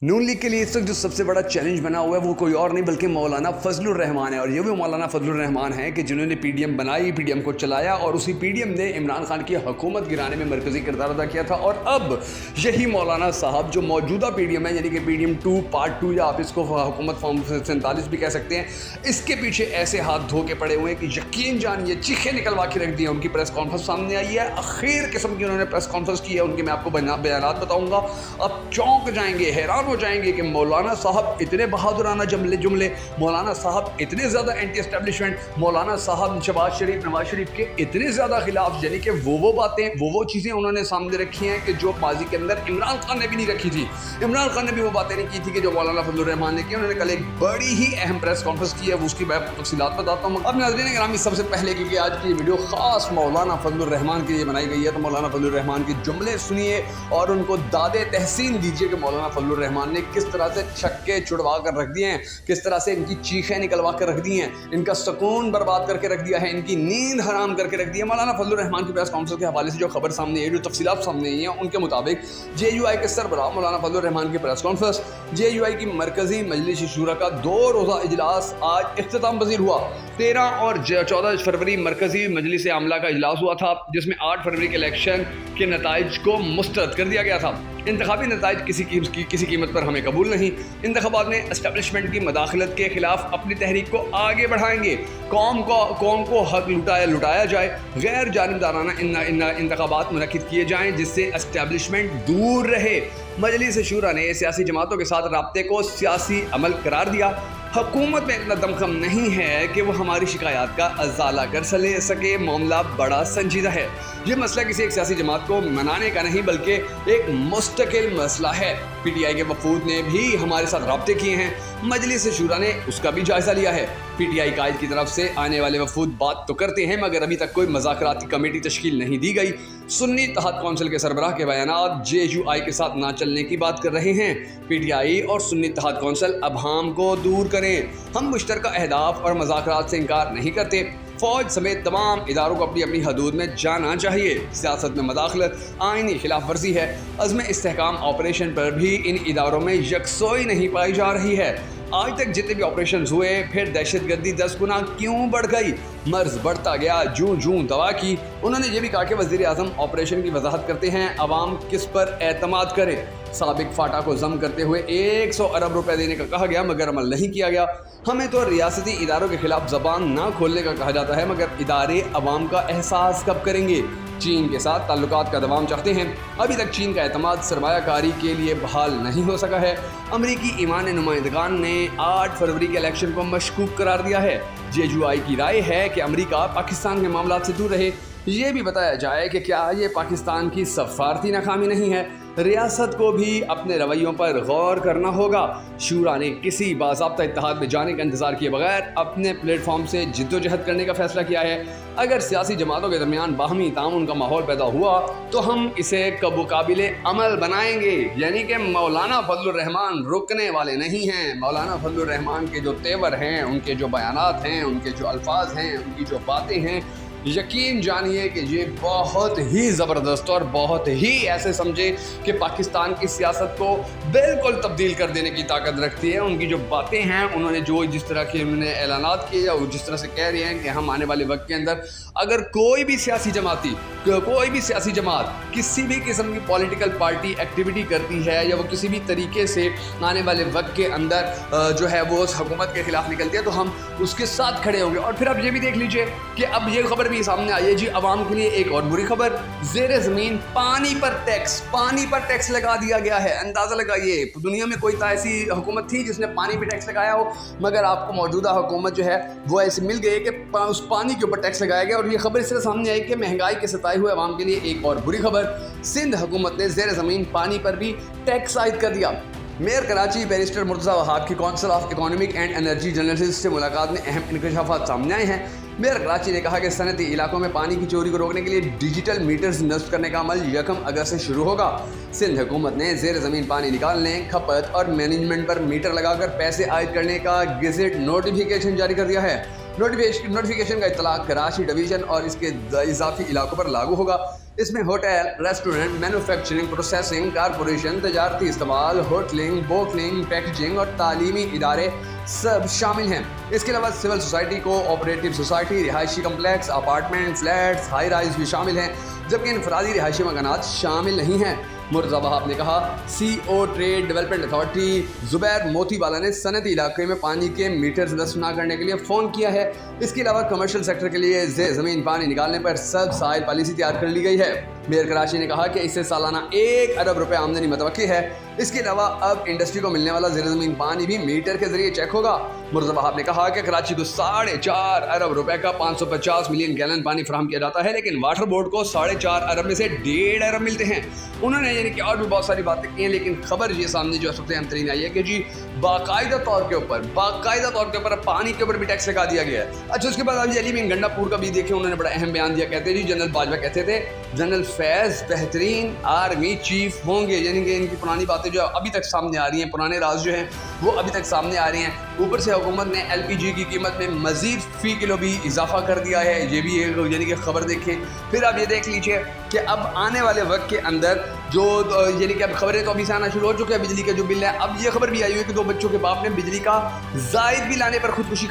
नून league के लिए इस वक्त जो सबसे बड़ा चैलेंज बना हुआ है वो कोई और नहीं बल्कि मौलाना फजलुर रहमान है। और ये भी मौलाना फजलुर रहमान है कि जिन्होंने पीडीएम बनाई, पीडीएम को चलाया और उसी पीडीएम ने इमरान खान की हुकूमत गिराने में मरकजी किरदार अदा किया था। और अब यही मौलाना साहब जो मौजूदा पीडीएम है यानी कि पीडीएम 2 पार्ट 2 या आप इसको हुकूमत फॉर्म 47 भी कह सकते हैं, इसके पीछे ऐसे हाथ धो के पड़े हुए हैं कि यकीन जानिए चीखें निकलवा के रख दी है। उनकी प्रेस कॉन्फ्रेंस सामने आई है, आखिर किस्म की उन्होंने प्रेस कॉन्फ्रेंस की है, उनके मैं आपको बयानात बताऊँगा। अब चौंक जाएंगे, हैरान हो जाएंगे कि मौलाना साहब इतने बहादुराना जुमले, मौलाना साहब इतने ज़्यादा एंटी एस्टेब्लिशमेंट, मौलाना साहब नवाज शरीफ के इतने ज़्यादा खिलाफ, यानी कि वो बातें, वो चीज़ें उन्होंने सामने रखी हैं कि जो माजी के अंदर इमरान खान ने भी नहीं रखी थी। इमरान खान ने भी वो बातें नहीं की थी कि जो मौलाना फजलुर रहमान ने की। उन्होंने कल एक बड़ी ही अहम प्रेस कॉन्फ्रेंस की है, उसकी मैं तफसीलात बताता हूँ। अब नाज़रीन गिरामी, सबसे पहले क्योंकि आज की वीडियो ख़ास मौलाना फजलुर रहमान के लिए बनाई गई है, तो मौलाना फजलुर रहमान के जुमले सुनिए और उनको दादे तहसीन दीजिए कि मौलाना फजलुर रहमान ने किस तरह से छक्के छुड़वा कर रख दिए हैं, किस तरह से इनकी चीखें निकलवा कर रख दी हैं, इनका सुकून बर्बाद करके रख दिया है, इनकी नींद हराम करके रख दी है। मौलाना फजलुर रहमान की प्रेस कॉन्फ्रेंस के हवाले से जो खबर सामने आई, जो तफसीलात सामने आई हैं, उनके मुताबिक जेयूआई के सरबराह मौलाना फजलुर रहमान की प्रेस कॉन्फ्रेंस, जेयूआई की मरकजी मजलिस शूरा का 2 रोज़ा इजलास आज इख्तिताम पजीर हुआ। 13 और 14 फरवरी मरकजी मजलिस आमला का इजलास हुआ था, जिसमें 8 फरवरी के इलेक्शन के नताइज को मुस्तरद कर दिया गया था। इंतखाबी नताइज किसी कीमत पर हमें कबूल नहीं। इंतखाबात में एस्टेब्लिशमेंट की मदाखलत के खिलाफ अपनी तहरीक को आगे बढ़ाएंगे। कौम को हक लुटाया जाए, गैर जानिबदाराना इंतखाबात मुनक्किद किए जाएँ जिससे एस्टेब्लिशमेंट दूर रहे। मजलिस शूरा ने सियासी जमातों के साथ राब्ते को सियासी अमल करार दिया। हुकूमत में इतना दमखम नहीं है कि वो हमारी शिकायत का अजाला कर सके। मामला बड़ा संजीदा है। ये मसला किसी एक सियासी जमात को मनाने का नहीं बल्कि एक मुस्तकिल मसला है। पीटीआई के वफूद ने भी हमारे साथ राब्ते किए हैं, मजलिस शूरा ने उसका भी जायजा लिया है। पीटीआई कायद की तरफ से आने वाले वफूद बात तो करते हैं मगर अभी तक कोई मज़ाकराती कमेटी तश्कील नहीं दी गई। सुन्नी इत्तेहाद कौंसिल के सरबराह के बयानात जेयूआई के साथ ना चलने की बात कर रहे हैं। पीटीआई और सुन्नी इत्तेहाद कौंसिल अबहाम को दूर करें। हम मुश्तरका अहदाफ और मज़ाकरात से इनकार नहीं करते। फ़ौज समेत तमाम इदारों को अपनी अपनी हदूद में जाना चाहिए। सियासत में मदाखलत आईनी खिलाफ वर्जी है। अज़्म इस्तेहकाम ऑपरेशन पर भी इन इदारों में यकसोई नहीं पाई जा रही है। आज तक जितने भी ऑपरेशन हुए फिर दहशतगर्दी 10 गुना क्यों बढ़ गई? मर्ज बढ़ता गया जूं दवा की। उन्होंने ये भी कहा कि वज़ीर आज़म ऑपरेशन की वजाहत करते हैं, अवाम किस पर एतमाद करे। साबिक फाटा को जम करते हुए 100 अरब रुपए देने का कहा गया मगर अमल नहीं किया गया। हमें तो रियासती इदारों के खिलाफ ज़बान ना खोलने का कहा जाता है मगर इदारे अवाम का एहसास कब करेंगे? चीन के साथ ताल्लुकात का दवाम चाहते हैं। अभी तक चीन का एतमाद सरमायाकारी के लिए बहाल नहीं हो सका है। अमरीकी ईमान नुमाइंदगान ने 8 फरवरी के इलेक्शन को मशकूक करार दिया है। जेयूआई की राय है कि अमरीका पाकिस्तान के मामलात से दूर रहे। ये भी बताया जाए कि क्या ये पाकिस्तान की सफारती नाकामी नहीं है? रियासत को भी अपने रवैयों पर गौर करना होगा। शूरा ने किसी बाज़ाब्ता इत्तेहाद में जाने का इंतज़ार किए बगैर अपने प्लेटफॉर्म से जिद्दोजहद करने का फैसला किया है। अगर सियासी जमातों के दरमियान बाहमी तामुन का माहौल पैदा हुआ तो हम इसे काबिले अमल बनाएंगे। यानी कि मौलाना फजलुर रहमान रुकने वाले नहीं हैं। मौलाना फजलुर रहमान के जो तेवर हैं, उनके जो बयानात हैं, उनके जो अल्फाज हैं, उनकी जो बातें हैं, यकीन जानिए कि ये बहुत ही ज़बरदस्त और बहुत ही ऐसे समझे कि पाकिस्तान की सियासत को बिल्कुल तब्दील कर देने की ताकत रखती है। उनकी जो बातें हैं, उन्होंने जो जिस तरह के उन्होंने ऐलानात किए या जिस तरह से कह रहे हैं कि हम आने वाले वक्त के अंदर अगर कोई भी सियासी जमात किसी भी किस्म की पॉलिटिकल पार्टी एक्टिविटी करती है या वो किसी भी तरीके से आने वाले वक्त के अंदर जो है वो हुकूमत के खिलाफ निकलती है तो हम उसके साथ खड़े होंगे। और फिर आप ये भी देख लीजिए कि अब ये खबर भी सामने आई है जी, अवाम के लिए एक और बुरी खबर। ज़ेरे ज़मीन पानी पर टैक्स लगा दिया गया है। अंदाज़ा लगाइए, दुनिया में कोई ऐसी हुकूमत थी जिसने पानी पर टैक्स लगाया हो? मगर आपको मौजूदा हुकूमत जो है वो ऐसे मिल गई है कि उस पानी के ऊपर टैक्स लगाया गया। और ये खबर इस तरह सामने आई कि महंगाई के सताए हुए अवाम के लिए एक और बुरी खबर। सिंध हुकूमत ने ज़ेरे ज़मीन पानी पर भी टैक्स आयद कर दिया। मेयर कराची बैरिस्टर मुर्तज़ा वहाब की council of economic and energy journalist से मुलाकात में अहम इंकशाफात सामने आए हैं। मेयर कराची ने कहा कि सनती इलाकों में पानी की चोरी को रोकने के लिए डिजिटल मीटर्स नस्ब करने का अमल 1 अगस्त से शुरू होगा। सिंध हुकूमत ने ज़ेर ज़मीन पानी निकालने, खपत और मैनेजमेंट पर मीटर लगाकर पैसे आयद करने का गेजेट नोटिफिकेशन जारी कर दिया है। नोटिफिकेशन का इतलाक कराची डिवीज़न और इसके इजाफी इलाकों पर लागू होगा। इसमें hotel, restaurant, manufacturing, processing, corporation, तजारती इस्तेमाल, होटलिंग, बोटलिंग, पैकेजिंग और तालीमी इदारे सब शामिल हैं। इसके अलावा civil society, co operative society, रिहायशी complex, apartment, flats, high rise भी शामिल हैं, जबकि इनफरादी रिहायशी मकानात शामिल नहीं हैं। मुर्तज़ा वहाब ने कहा। CO trade development authority Zubair Motiwala ने सनती इलाके में पानी के मीटर्स नस्ब न करने के लिए फ़ोन किया है। इसके अलावा कमर्शियल सेक्टर के लिए ज़मीन पानी निकालने पर सब साइल पॉलिसी तैयार कर ली गई है। मेयर कराची ने कहा कि इससे सालाना 1 अरब रुपए आमदनी मुतवक्की है। इसके अलावा अब इंडस्ट्री को मिलने वाला ज़ेर ज़मीन पानी भी मीटर के जरिए चेक होगा। मुर्तज़ा वहाब ने कहा कि कराची को 4.5 अरब रुपए का 550 मिलियन गैलन पानी फराहम किया जाता है, लेकिन वाटर बोर्ड को 4.5 अरब में से 1.5 अरब मिलते हैं। उन्होंने यानी कि और भी बहुत सारी बातें की हैं, लेकिन खबर ये सामने जो सबसे अहम तरीन आई है कि जी बाकायदा तौर के ऊपर पानी के ऊपर भी टैक्स लगा दिया गया है। अच्छा, उसके बाद अभी अली में गंडापुर का भी देखें, उन्होंने बड़ा अहम बयान दिया। कहते हैं जी जनरल बाजवा कहते थे जनरल फैज़ बेहतरीन आर्मी चीफ होंगे, यानी कि इनकी पुरानी बातें जो अभी तक सामने आ रही हैं, पुराने राज जो हैं वो अभी तक सामने आ रही हैं। ऊपर से हुकूमत ने LPG की कीमत में मज़ीद फ़ी किलो भी इजाफा कर दिया है, ये भी एक यानी कि खबर देखें। फिर आप ये देख लीजिए कि अब आने वाले वक्त के अंदर जो यानी कि अब खबरें तो अभी से आना शुरू हो चुके हैं बिजली का जो बिल है। अब ये खबर भी आई हुई है कि 2 बच्चों के बाप ने बिजली का ज़ायद बिल आने पर खुदकुशी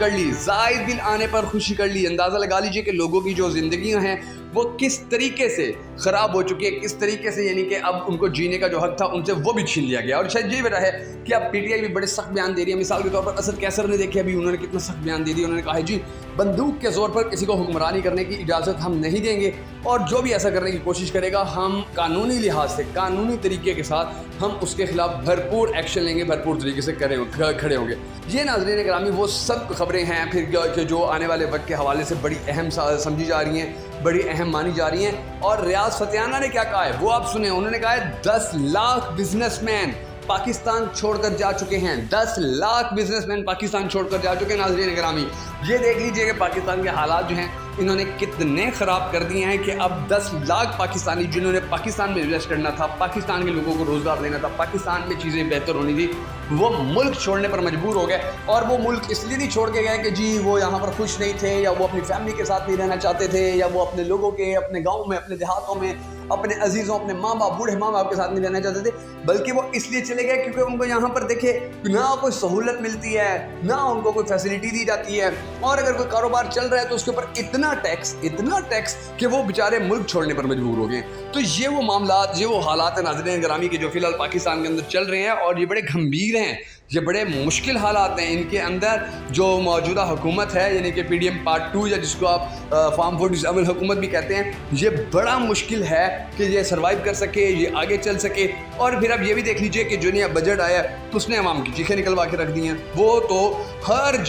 कर ली, अंदाज़ा लगा लीजिए कि लोगों की जो ज़िंदगियाँ हैं वो किस तरीके से ख़राब हो चुकी है, किस तरीके से यानी कि अब उनको जीने का जो हक था उनसे वो भी छीन लिया गया। और शायद यही वजह है कि अब PTI भी बड़े सख्त बयान दे रही है। मिसाल के तौर पर असद कैसर ने देखे अभी उन्होंने कितना सख्त बयान दे दिया। उन्होंने कहा है जी बंदूक के ज़ोर पर किसी को हुक्मरानी करने की इजाज़त हम नहीं देंगे, और जो भी ऐसा करने की कोशिश करेगा हम कानूनी लिहाज से, कानूनी तरीके के साथ हम उसके खिलाफ भरपूर एक्शन लेंगे, भरपूर तरीके से खड़े होंगे। ये नाज़रीन गिरामी वो सब खबरें हैं फिर जो आने वाले वक्त के हवाले से बड़ी अहम समझी जा रही हैं, बड़ी अहम मानी जा रही हैं। और रियाज फतेहाना ने क्या कहा है वो आप सुने। उन्होंने कहा है 10 लाख बिजनेसमैन पाकिस्तान छोड़कर जा चुके हैं, 10 लाख बिजनेसमैन पाकिस्तान छोड़कर जा चुके हैं। नाज़रीन गिरामी ये देख लीजिए कि पाकिस्तान के हालात जो हैं इन्होंने कितने ख़राब कर दिए हैं कि अब 10 लाख पाकिस्तानी जिन्होंने पाकिस्तान में इन्वेस्ट करना था, पाकिस्तान के लोगों को रोज़गार देना था, पाकिस्तान में चीज़ें बेहतर होनी थी, वो मुल्क छोड़ने पर मजबूर हो गए। और वो मुल्क इसलिए नहीं छोड़ के गए कि जी वो यहाँ पर खुश नहीं थे, या वो अपनी फैमिली के साथ नहीं रहना चाहते थे, या वो अपने लोगों के, अपने गाँव में, अपने देहातों में, अपने अजीज़ों, अपने माँ बाप, बूढ़े माँ बाप के साथ नहीं रहना चाहते थे, बल्कि वो इसलिए चले गए क्योंकि उनको यहाँ पर देखे ना कोई सहूलत मिलती है, ना उनको कोई फैसिलिटी दी जाती है, और अगर कोई कारोबार चल रहा है तो उसके ऊपर इतना टैक्स कि वो बेचारे मुल्क छोड़ने पर मजबूर हो गए। तो ये वो मामलात, ये वो हालात हैं नाज़रीन गिरामी के जो फ़िलहाल पाकिस्तान के अंदर चल रहे हैं, और ये बड़े गंभीर हैं, ये बड़े मुश्किल हालात हैं। इनके अंदर जो मौजूदा हुकूमत है यानी कि PDM Part 2 या जिसको आप फार्म फूड अमल हुकूमत भी कहते हैं, ये बड़ा मुश्किल है कि ये सर्वाइव कर सके, ये आगे चल सके। और फिर अब ये भी देख लीजिए कि जो नया बजट आया तो उसने अवाम की चीखें निकलवा के रख दी हैं। वो तो हर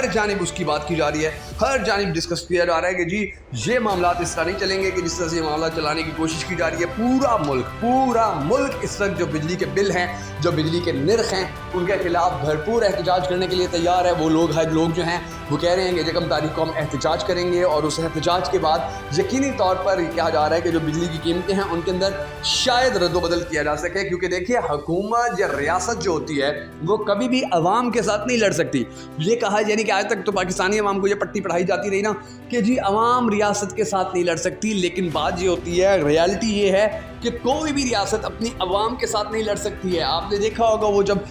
जानिब उसकी बात की जा रही है, हर जानिब डिस्कस किया जा रहा है कि जी ये मामलात इस तरह नहीं चलेंगे कि जिस तरह से ये मामला चलाने की कोशिश की जा रही है। पूरा मुल्क इस वक्त जो बिजली के बिल हैं, जो बिजली के निर्ख हैं, उनके खिलाफ भरपूर एहतजाज करने के लिए तैयार है। वो लोग जो हैं वो कह रहे हैं कि 1 तारीख को हम एहतजाज करेंगे, और उस एहतजाज के बाद यकीनी तौर पर कहा जा रहा है कि जो बिजली की कीमतें हैं उनके अंदर शायद रद्दोबदल किया जा सके। क्योंकि देखिए हुकूमत या रियासत जो होती है वो कभी भी अवाम के साथ नहीं लड़ सकती। ये कहा यानी कि आज तक तो पाकिस्तानी अवाम को ये पट्टी पढ़ाई जाती रही ना कि जी अवाम रियासत के साथ नहीं लड़ सकती, लेकिन बात ये होती है, रियलिटी ये है कि कोई भी रियासत अपनी अवाम के साथ नहीं लड़ सकती है। आपने देखा होगा वो जब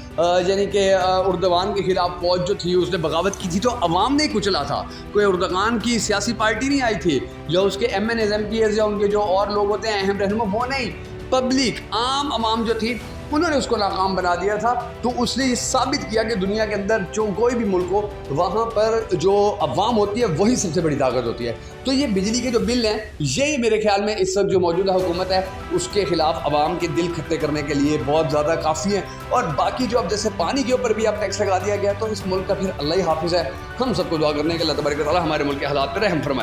यानी कि उर्दवान के खिलाफ फौज जो थी उसने बगावत की थी तो अवाम ने कुचला था, कोई उर्दवान की सियासी पार्टी नहीं आई थी, या उसके MNs MPs या उनके जो और लोग होते हैं अहम रहनुमा, वो नहीं, पब्लिक आम अवाम जो थी उन्होंने उसको नाकाम बना दिया था। तो उसने ये साबित किया कि दुनिया के अंदर जो कोई भी मुल्क हो वहाँ पर जो अवाम होती है वही सबसे बड़ी ताकत होती है। तो ये बिजली के जो बिल हैं यही मेरे ख्याल में इस वक्त जो मौजूदा हुकूमत है उसके खिलाफ अवाम के दिल खट्टे करने के लिए बहुत ज़्यादा काफ़ी है। और बाकी जो अब जैसे पानी के ऊपर भी अब टैक्स लगा दिया गया तो इस मुल्क का फिर अल्लाह ही हाफिज़ है। हम सबको दुआ करने के अल्लाह तबारक व तआला हमारे मुल्क के हालात पर रहम फरमाए।